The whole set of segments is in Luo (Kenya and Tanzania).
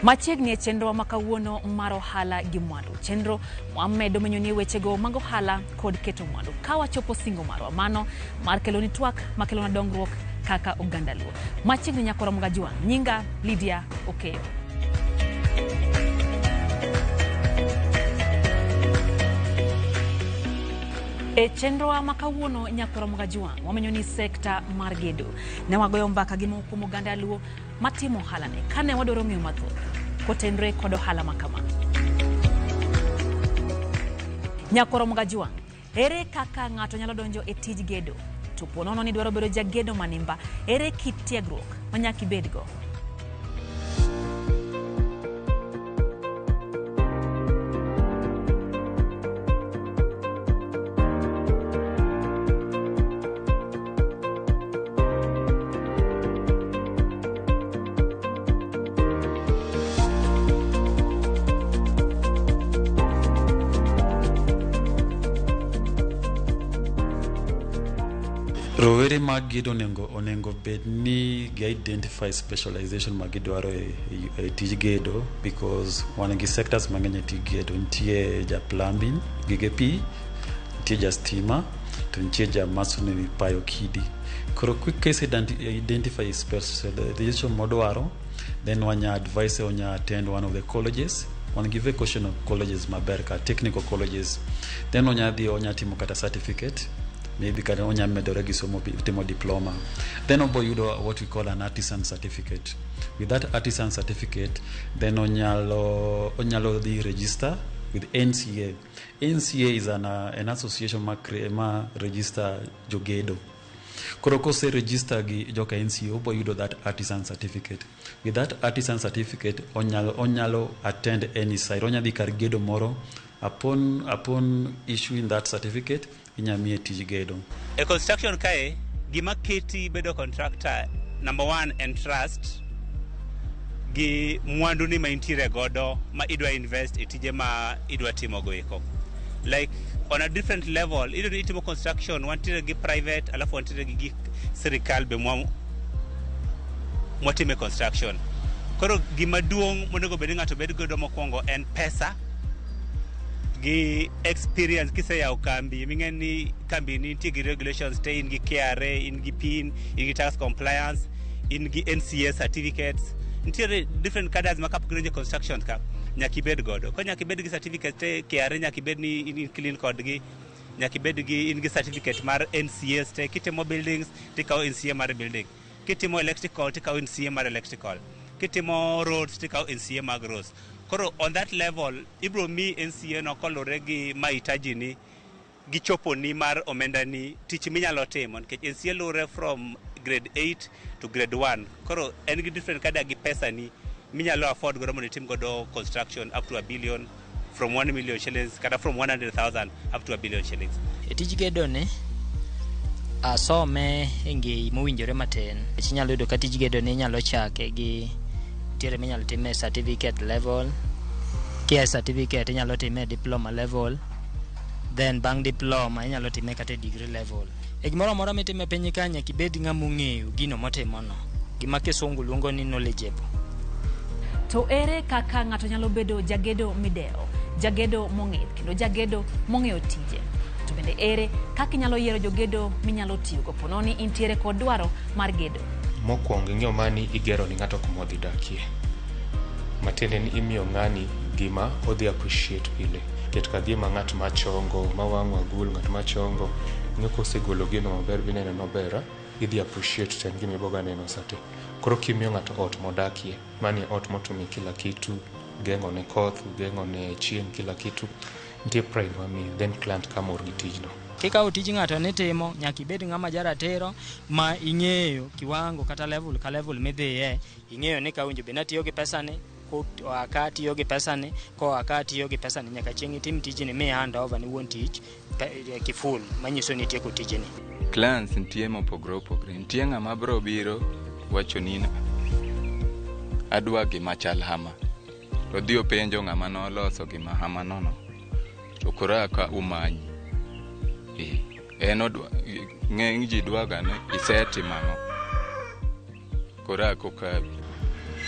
Machiegni e chenro makawuono mar ohala gi mwandu. Chenro mwamedo menyoni wechego mag ohala kod keto mwandu. Ka wachopo singo marwa mano mar keloni twak makelona dongruok kaka oganda luo. Machiegni nyako Ramogi Juang, nyinga Lydia Okeyo. E chenro makawuono nyako Ramogi Juang wamenyoni sekta mar gedo. Ne wagoyo mbaka gi moko oganda luo matimo ohala ne kane wadwaro ng'eyo mathoth kotenre kod ohala makama. Nyako Ramogi Juang, ere kaka ng'ato nyalo donjo e tij gedo? To ponono ni dwaro bedo jagedo manimba, ere kit tiegruok manyaka ibedgo? Rowere mag gedo onengo bed ni identify specialization mag gidwaro e tij gedo, because one gi sectors mang'eny e tij gedo. Nitie ja plumbing gige pi, nitie ja stima, to nitie ja masonry payo kidi. Koro quick case identify specialization modwaro, then wanya advise onya attend one of the colleges. One give a question of colleges maberka, technical colleges. Then onya timo kata certificate. Maybe kada onya medore gi somo timo diploma. Then obo yudo what we call an artisan certificate. With that artisan certificate, then onyalo di register with NCA. NCA is an association ma register jogedo. Koro kose register gi joka NCA, obo yudo that artisan certificate. With that artisan certificate, onyalo attend any site. Onya di kar gedo moro. Upon issuing that certificate, inyamie tij gedo. A construction kae gima keti bedo contractor, number one, and trust gi mwandu ni ma intiere godo ma idwa invest e tije ma idwa timo go eko. Like on a different level, ido ni itimo construction wantiere gi private alafu wantiere gi serikal be mwatime construction. Koro gima duong monego bed ng'ato bed godo mokwongo en pesa gi experience. Kise yaw kambi ming'eni kambi ni nitie gi regulations te, in gi KRA, in gi PIN, in gi tax compliance, in gi NCA certificates. Nitie different cadres makapok donjo construction ka nyaka ibed godo. Ko nyaka ibed gi certificate te KRA, nyaka ibed ni in clean code gi, nyaka ibed gi in gi certificate mar NCA te. Kitimo buildings tikaw NCA mar building, kitimo electrical tikaw NCA mar electrical, kitimo roads tikaw NCA mag roads. Koro on that level, ibro mi NCA no kolore gi mahitaji ni gi chopo ni mar omenda ni tich minyalo timo, nikech NCA lure from grade 8 to grade 1. Koro en gi different kada gi pesa ni minyalo afford godo mondo itim godo construction up to $1 billion, from 1 million shillings, kada from 100,000 up to $1 billion shillings. E tij gedo ne asome engei mowinjore matin. Inyalo yudo ka tij gedo ne nyalo chake gi tiere minyalo time certificate level, kia certificate inyalo time diploma level, then bang diploma inyalo time kata degree level. E gimoro amora mitime piny kanya kibed ng'ama ong'eyo gino motimono, gima kisungu luongo ni knowledgeable. To ere kaka ng'ato nyalo bedo jagedo mideo, jagedo mong'ith, kendo jagedo mong'eyo tije? To bende ere kaka inyalo yiero jogedo minyalo tiyogo pononi intiere kod dwaro mar gedo? Mokwongo ing'eyo mani igero ni ng'ato kuma odhi dakie. Matiende ni imiyo ng'ani gima odhi appreciate pile. Ket kadhi ma ng'at machongo, ma wang'o agul, ng'at machongo, ng'e kosegolo gino maber bineno maber, idhi appreciate ten gima iboga neno sate. Koro kimiyo ng'ato ot modakie, mani ot motumi kila kitu, geng'o ne koth, geng'o ne chieng' kila kitu, nitie pride mami, then client kamor gi tijno. Kikawo tij ng'ato ne timo, nyaka ibed ng'ama jaratero ma ing'eyo kiwango kata level ka level midhiye, ing'eyo ni kawinjo be natiyo gi pesane, ko aka tiyo gi pesane, ko aka tiyo gi pesane, nyaka chieng' itim tijni mi hand over ni wuon tich kiful manyiso ni tieko tijni. Clients nitie mopogore opogore. Nitie ng'ama bro biro wacho ni adwa gima chal hama, to dhi openjo ng'ama noloso gima hama nono, to koro aka umanyi ng'eny ji dwaga ni isetimano, koro aka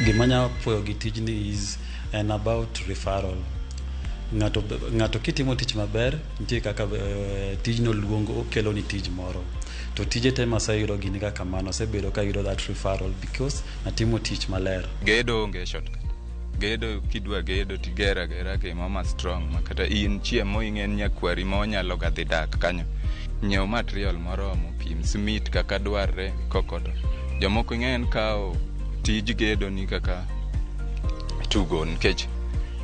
gimanya puoyo gi tijni is and about referral. Ngato kitimo tich maber nitie kaka tijno luongo kelo ni tij moro, to tije te masayudo gini kaka mano sebedo ka yudo that referral because natimo tich maler. Gedo onge shortcut. Gedo kidwa gedo tigera ke mama strong makata in chiemo ingen nyakwari mo nyalo ga dhi dak kanyo nyiew material moromo pim smith kaka dwarre kokoto jomoko ingen kao tij gedo ni kaka tugo nikech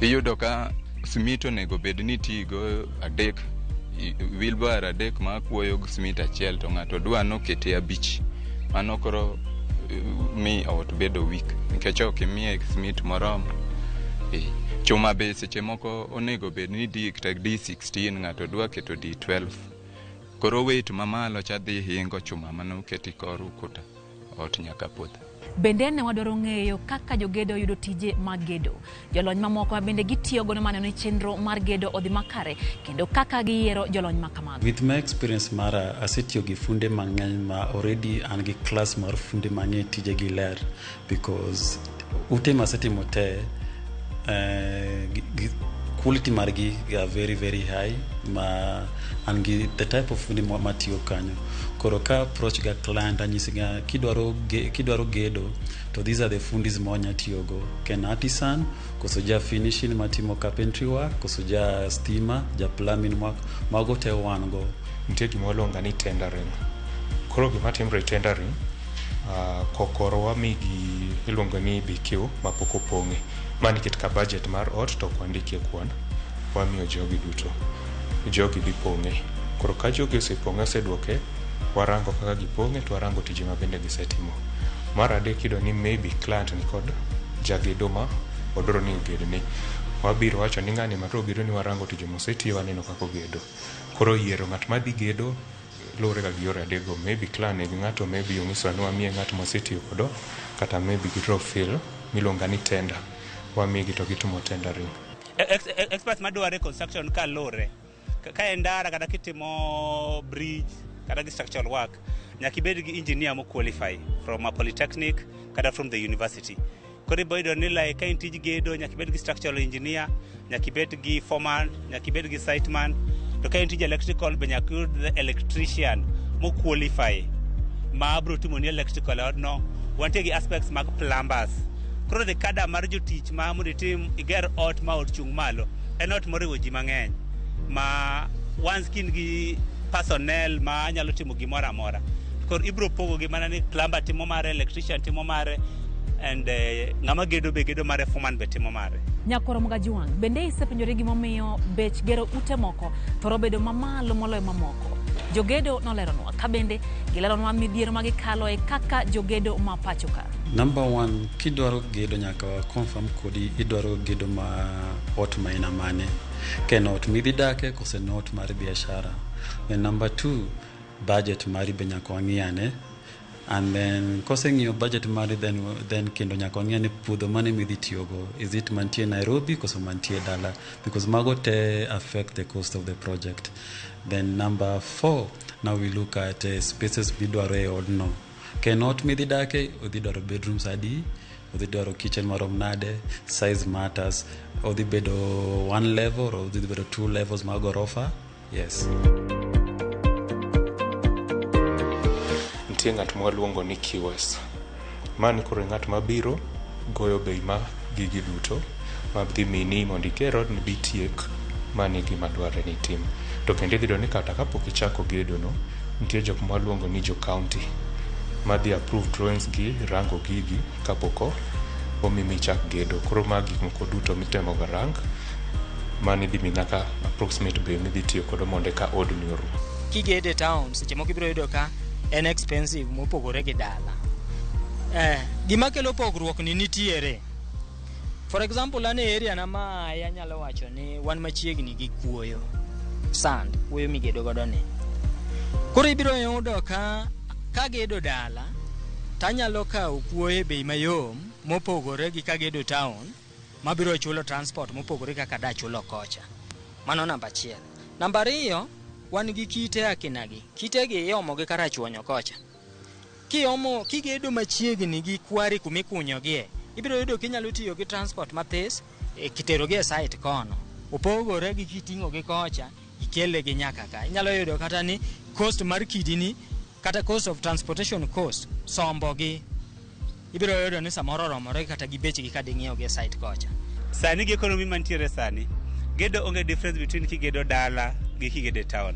iyudo ka smith onego bed ni tigo adek wilbar adek ma kuoyo smith achiel to ngato dwa no kete abich mano koro mi ot bedo weak nikech ok imiye smith moromo. Chuma be seche moko onego bed ni D16 ngato dwa keto D12 koro weight mamalo cha dhi hingo chuma mano keti koru kuta ot nyaka puodho. Bende ne wadwaro ng'eyo kaka jogedo yudo tije mag gedo. Jolony mamoko bende gitiyo godo maneno ni chenro mar gedo odhi makare kendo kaka giyiero jolony makamago. With my experience mara asetiyo gi funde mang'eny ma already an gi class mar funde mang'eny tije gi ler because ute masetimo te quality margi are very very high ma and the type of funde matiyo kanyo koro ka approach ga client anyisiga kidwaro gedo to these are the fundis monya tiyogo ken artisan koso ja finishing matimo carpentry work koso ja steamer ja plumbing work mago te wango nitie gima waluonga ni tendering. Koro gima timre tendering kokoro wamigi iluongo ni BQ mapok opong'e mani kit ka budget mar ot to kwandike kwan wamiyo jogi duto jogi bipong'e koro ka jogi osepong'e oseduoke warango kaka gipong'e to warango tije ma bende gisetimo. Mar adek kido ni maybe client ni kod jagedo ma odoro ni ogedne wabiro wacho ni ng'ani matro biro ni warango tije mosetiyo waneno kako gedo koro yiero ng'at ma dhi gedo lore ga yore adego maybe client ni ng'ato maybe yongiso ni wamiye ng'at mosetiyo kodo kata maybe gidro fill milonga ni tender wamigi to gitimo tendering. Experts madware construction ka lore ka endara kata kitimo bridge kata gi structural work nyaka ibed gi engineer mo qualify from a polytechnic kata from the university. Kori boydo ni like ka intij gedo nyaka ibed gi structural engineer nyaka ibed gi foreman nyaka ibed gi siteman to ka intij electrical be nyaka yud the electrician mo qualify ma bro timo ni electrical odno wantie gi aspects mag plumbers. Koro the kada mar jotich ma mondo tim iger ot ma ot chung malo en ot moriwo ji mang'eny ma once kin gi personnel ma nyalo timo gimoro amora koro ibro pogo gi mana ni plumber timo mare electrician timo mare and ng'ama gedo be gedo mare foreman be timo mare. Nyakoro Mgajuang bende isepenjore gimomiyo bech gero ute moko thoro bedo mamalo moloyo mamoko. Jogedo noleronwa ka bende gileronwa midhiero ma gikalo e kaka jogedo ma pacho ka. Number one, kidwaro gedo nyaka confirm kodi idwaro gedo ma ot ma ina mane ken ot midhi dake kose not mar biashara. And number two, budget mari be nyaka wang'iyane. And then causing your budget mari then kendo nyaka wang'iyane puodho mane midhi tiyogo. Is it mantie Nairobi koso mantie dala? Because mago te affect the cost of the project. Then number four, now we look at spaces midwaro e odno. Cannot midhi dake odhi dwaro bedrooms adi odhi dwaro kitchen marom nade, size matters, odhi bedo one level or odhi bedo two levels mag orofa. Yes. Nitie ng'at mwaluongo ni QS mani koro ng'at mabiro goyo bei ma gigi duto mabdhi mini mondo iger odni bitiek mani gima dwarre ni tim to kendo idhi ni kata kapok ichako gedo no nitie jok mwaluongo ni jo county madhi approve drawings gi rango gigi kapoko omimi chak gedo koro magi moko duto mitemo ga rang mani dhi minaka approximate bei midhi tiyo kodo mondo ka odni oru. Kigede town seche moko ibiro yudo ka en expensive mopogore gi dala. Gima kelo pogruok ni nitiere. For example, ane area na ma anyalo wacho ni wan machiegni gi kuoyo. Sand, kuoyo migedo godo ni. Koro ibiro yudo ka gedo dala, tanyalo kawo kuoyo bei mayom mopogore gi kagedo town, mabiro chulo transport mopogore kaka da chulo kocha. Mano namba 1. Namba 2, wan gi kite akinagi. Kite gi iomo gi karachuonyo kocha. Kigedo machiegni gi kwari kumikunyo gie, ibiro yudo kinyalo tiyo gi transport mathis kitero gi site kono opogore gi kitingo gi kocha ikele gi nyaka ka inyalo yudo kata ni cost mar kidini kata cost of transportation cost sombo gi ibiro yudo ni samoro romore kata gi bechgi ka ding'iew gi site kocha. Sani gi economy mantiere sani gedo onge difference between kigedo dala gi kigedo town.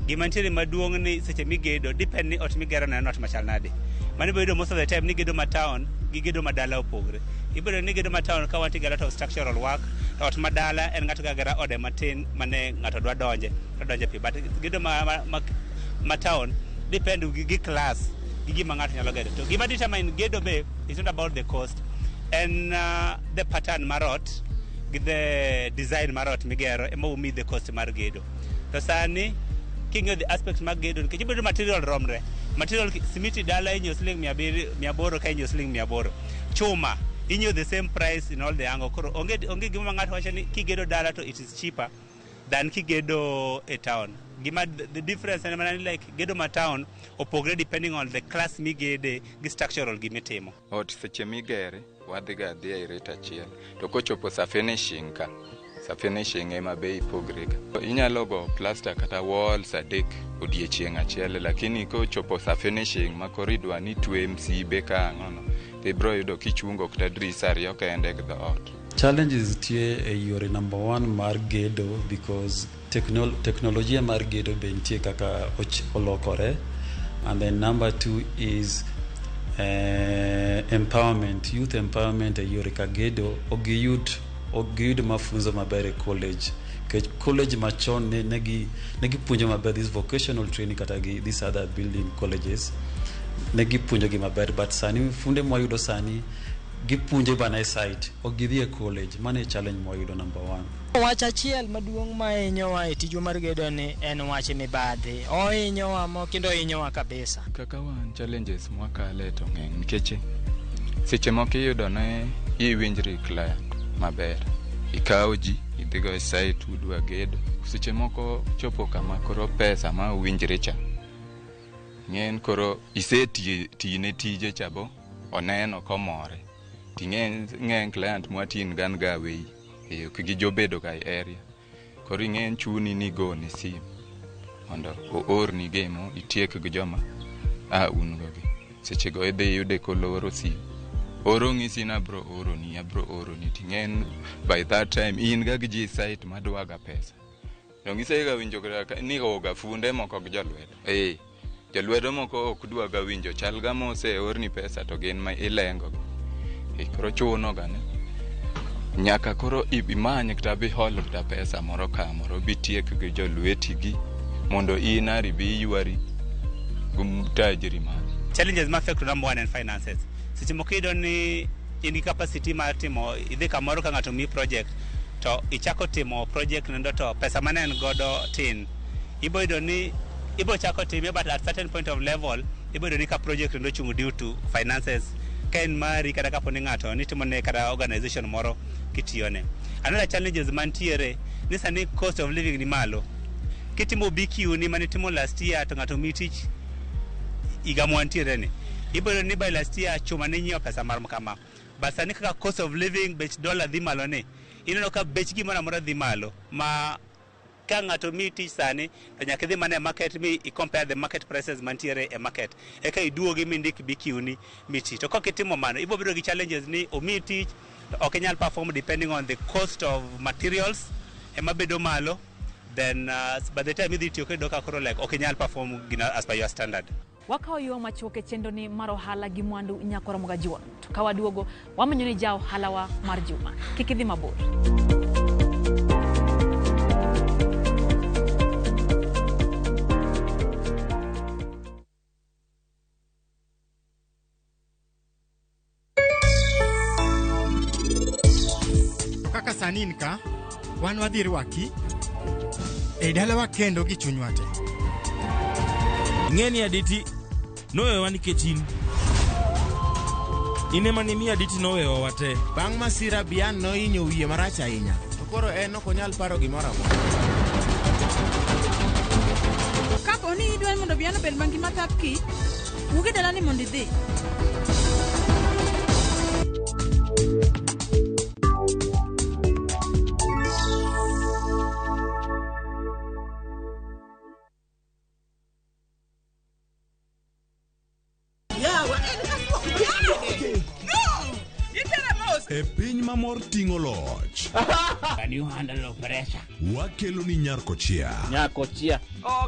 Gimantiere maduong' ni seche migedo depend ni ot migero na not machal nade. Mani bedo most of the time ni gedo ma town gi gedo madala opogre. Ibiro ni gedo ma town ka wanti ga lot of structural work, ot madala en ng'ato ga gara ode matin mane ng'ato dwa donje pi. But gedo ma town depend gi class gi gima ng'ato nyalo gedo. To gima determine gedo be is not about the cost and the pattern marot gi the design marot migero ema umi the cost mar gedo. To sani king of the aspects mag gedo nikech bedo material romre. Material simiti dala inyo sling 200 ka inyo sling 100. Chuma inyo the same price in all the angle. Koro onge gima ng'ato wacho ni kigedo dala to it is cheaper than kigedo a town. Gima the difference and like gedo ma town opogre depending on the class migede gi structural gimitimo. Ot seche migere wadhiga dhi e rate achiel to kochopo sa finishing ka sa finishing ema bei pogrega. Inyalo go plaster kata walls adek odiechieng' achiel lakini kochopo sa finishing makoridwa ni twe msibe ka ngono ibro yudo kichungo kata drisa ariyo kende gi ot. Challenges tie e yore number 1 mar gedo because technology mar gedo be nitie kaka olokore, and then number 2 is empowerment, youth empowerment e yore ka gedo ogiyud mafunzo maber e college. College machon negi puonjo maber this vocational training kata gi these other building colleges negi puonjo gi maber, but sani funde mwayudo sani gipunje bana e site ogidhi e college. Mane challenge mwayudo number 1. Wach achiel maduong' mahinyowa e tiju mar gedo ni en wach mibadhi. Ohinyowa mo kendo ohinyowa kabisa. Kaka wan challenges mwakale to ng'eny nikech seche moko iyudo ne iwinjri client maber ikawo ji idhigo e site udwa gedo seche moko chopo kama koro pesa ma uwinjre cha ng'eny koro isetine tije chabo oneno komore ting'eny client mwatin gan gawe gi jobedo ga area koro ng'eny chuni ni go ni sim mondo oor ni gemo itiek gi joma ungo gi seche go idhi yude koloro sim oro ng'isi na bro oro ni ting'eny by that time in ga gi site madwaga pesa to ng'ise ga winjo ni oga funde moko gi jolwedo jolwedo moko ok dwaga winjo chal ga mose orni pesa to gin ma ilengo koro chuno ga ne nyaka koro imanye kata bi hol kata pesa moro ka moro bitiek gi jolweti gi mondo inari bi yuari tajiri man. Challenges ma affect number 1 and finances. Seche moko iyudo ni in gi capacity mar timo idhi kamoro ka ng'ato mi project to ichako timo project nendo to pesa mane en godo tin ibo iyudo ni ibo chako time but at certain point of level ibo iyudo ni ka project nendo chung due to finances ka en mari kata kapo ni ng'ato ni timo ne kata organization moro kitiyone. Another challenges mantiere ni sani cost of living ni malo. Kitimo BQ ni mane timo last year to ng'ato mi tich iga mwantiere ni ibo ni by last year chuma ne nyiewo pesa mar kama but sani kaka cost of living bech dollar dhi malo ne ineno ka bech gimoro amora dhi malo ma ka ng'ato mi tich sani to nyaka dhi mana e market mi compare the market prices mantiere e market eka iduogi mindik BQ ni miti to kokitimo mano ibo bedo gi challenges ni omi tich to ok inyal perform depending on the cost of materials ema bedo malo then by the time idhi tiyo kedo ka koro like ok inyal perform as per your standard. Wakawo yo machuoke chendo ni mar ohala gi mwandu nyakoro mga juon. To ka waduogo wamenyo ni jao halawa mar juma. Kik idhi mabor. Kaka saninka wan wadhi rwaki e dalawa kendo gi chunywa te. Ng'eni aditi nowewa nikech in ema ni mi aditi nowewa wate. Bang' masira Bian nohinyo wiye marach ahinya to koro en ok onyal paro gimoro amora. Kapo ni idwaro mondo Bian obed mangima kapki wuog e dalani mondo idhi. e piny mamor ting'o loch. Can you handle pressure? Wakelo ni Nyarkochia. Nyarkochia.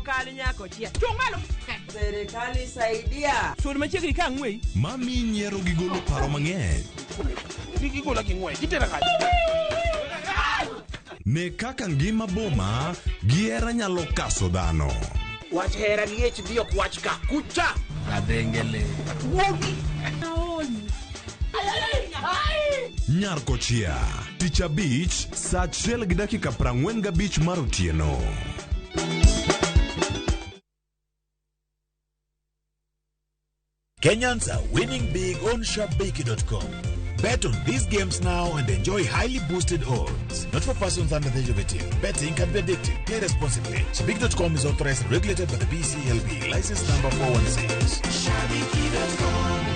Kali Nyarkochia. Chung malo. Serikali saidia. Sur machiegni ka ng'wei. Mami nyiero gi golo paro mang'eny. Gigola gi ng'wei. Gitera kaji. Ne kaka ngima boma gi hera nyalo kaso dhano. Wach hera liech dio kwach ka kucha. Adengele. Wogi. Nyarkochia, Tich Abich, saa 1:45 mar otieno. Kenyans are winning big on sharpbakey.com. Bet on these games now and enjoy highly boosted odds. Not for persons under the age of 18. Betting can be addictive. Play responsibly. Sharpbakey.com is authorized and regulated by the BCLB. License number 416. Sharpbakey.com.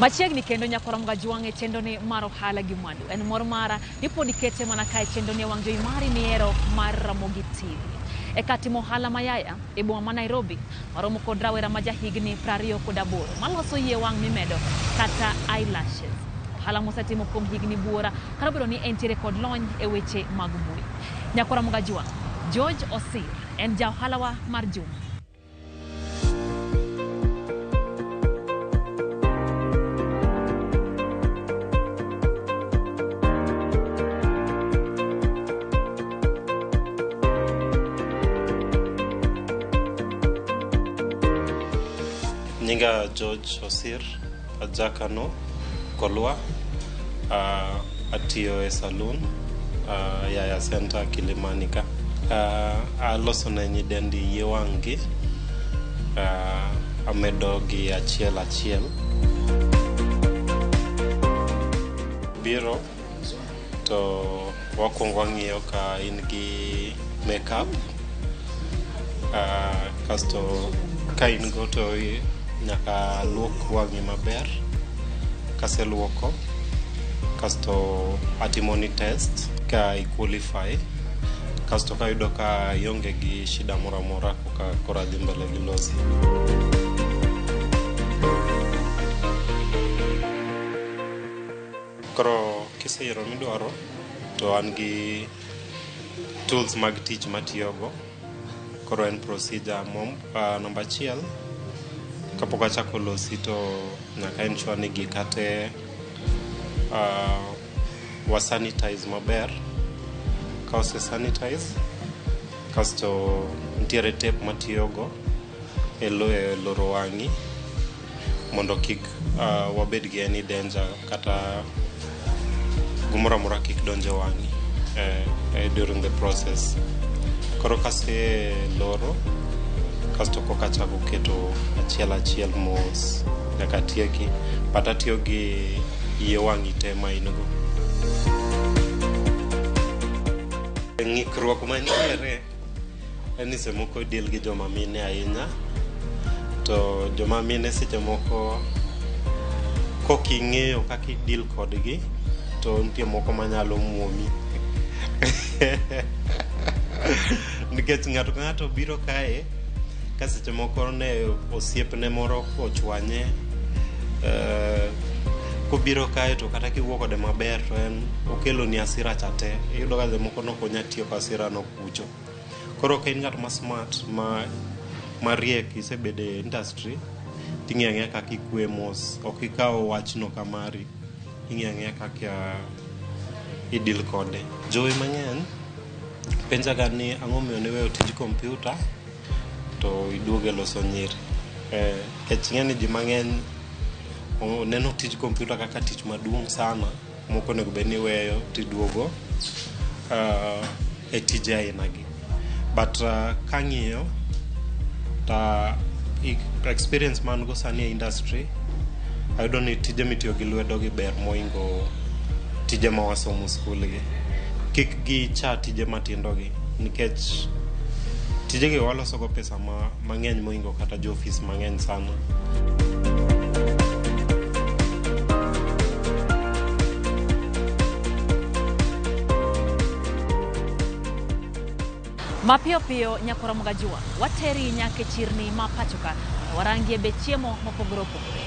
Machiegni kendo nyakoramga juange chendone mar Ohala gi Mwandu. En mor mara ni podi kete mana kae chendone wang jowi mari miero mar Ramogi TV. E katimo ohala mayaya e boma ma Nairobi, maromo kod rawera ma jahigni 28 maloso yie wang mimedo kata eyelashes. Ohala mosetimo kuom higni buora kata bedo ni entiere kod lony e weche mag mbui. Nyakoramga juang George Osir en ja ohalawa mar juma. Nyinga George Osir, ajakano, kolwa, atiyo e saloon, yaya center Kilimanika. Aloso na nyidendi yewangi, amedo gi achiel. Biro, to wakwongo ng'iyo ka in gi makeup, kasto ka in go to nyaka luok wangi maber. Kase luoko kasto atimoni test ka I qualify, kasto ka yudo ka yonge gi shida mora ka kora dhi mbele gi losi. Koro kiseyero midwaro to an gi tools mag tich matiyogo. Koro en procedure number 1 kapok achako losi to nyaka ensure ni gikate wa sanitize maber. Ka ose sanitize kasto ntiere tape matiyogo e loro wangi mondo kik wabed gi any danger kata gumora kik donje wangi during the process. Koro kase loro kasto koka chako keto achiel mos nyaka tieki, pata tiyo gi yie wangi te ma in go. Ng'ikruok mantiere en ni seche moko deal gi joma mine ahinya, to joma mine seche moko koking'eyo kaka deal kodgi to nitie moko manyalo muomi. Nikech ng'ato ka ng'ato biro kae ka seche moko ne osiepne moro ochwanye, kobiro kae to kata kiwuok kode maber to en okelo ni asira chate. Iyudo ka moko no konya tiyo ka asira no kucho. Koro ka in ng'at ma smart ma riek isebede industry, ting'e kaka ikwe mos, ok ikawo wachno kamari, ing'e kaka idil kode. Jowi mang'eny penja gani ang'omiyo ne weyo tij kompyuta to iduoge loso nyiri. Kech ng'eni ji mang'eny neno tij kompyuta kaka tich maduong' sana, moko nego bed ni weyo tiduogo e tije ainagi. But kang'iyo ta experience man go sani e industry, ayudo ni tije mitiyo gi lwedo gi ber moingo tije ma wasomo skul gi. Kik gi cha tije matindo gi, nikech tije gi waloso go pesa mang'eny moingo kata jo office mang'eny sana. Mapio pio nyakora mugajua wateri nyake chirni mapachoka warangie bechiemo mopogore opogore.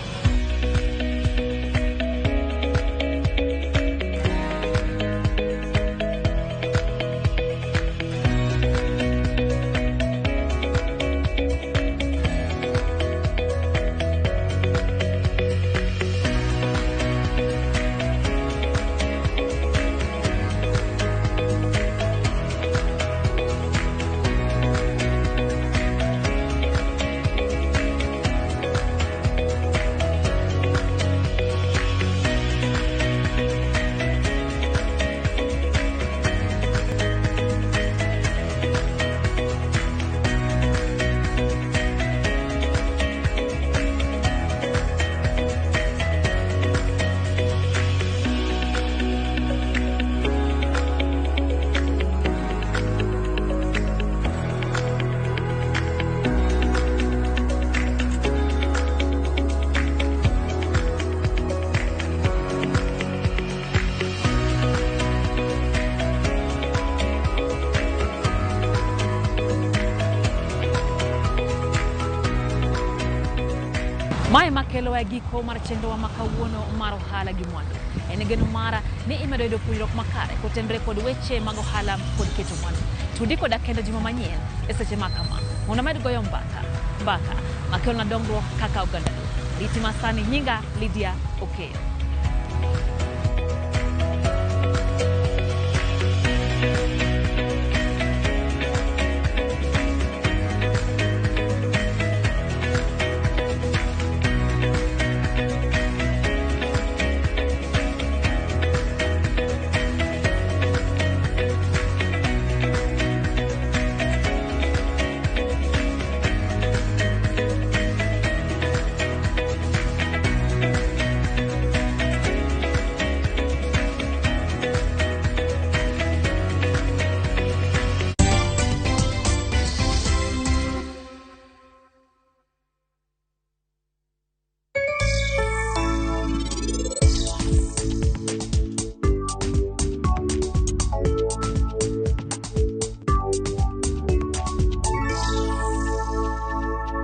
Mae makelo e giko mar chenro wa makawuono mar Ohala gi Mwandu. En geno mara ni imedo yudo puonjruok makare kotenre kod weche mag ohala kod keto mwandu. Tudi koda kendo juma manyien e seche makama. Mondo med goyo mbaka makelo na dongruok kaka oganda. Riti masani nyinga Lydia Okeyo.